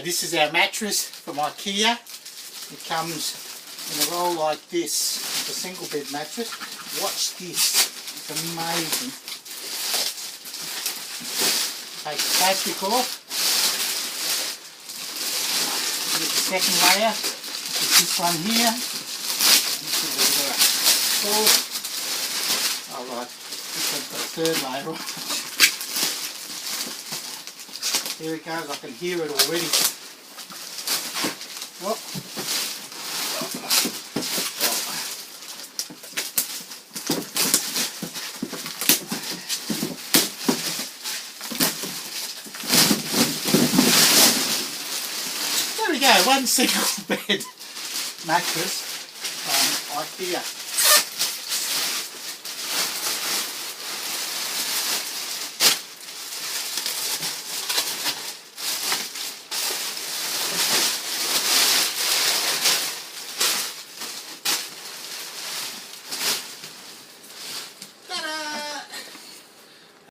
This is our mattress from IKEA. It comes in a roll like this. It's a single bed mattress. Watch this. It's amazing. Take the plastic off. Get the second layer. It's this one here. Alright, this one's got a third layer on. There it goes, I can hear it already. Oh. There we go, one single bed mattress from IKEA.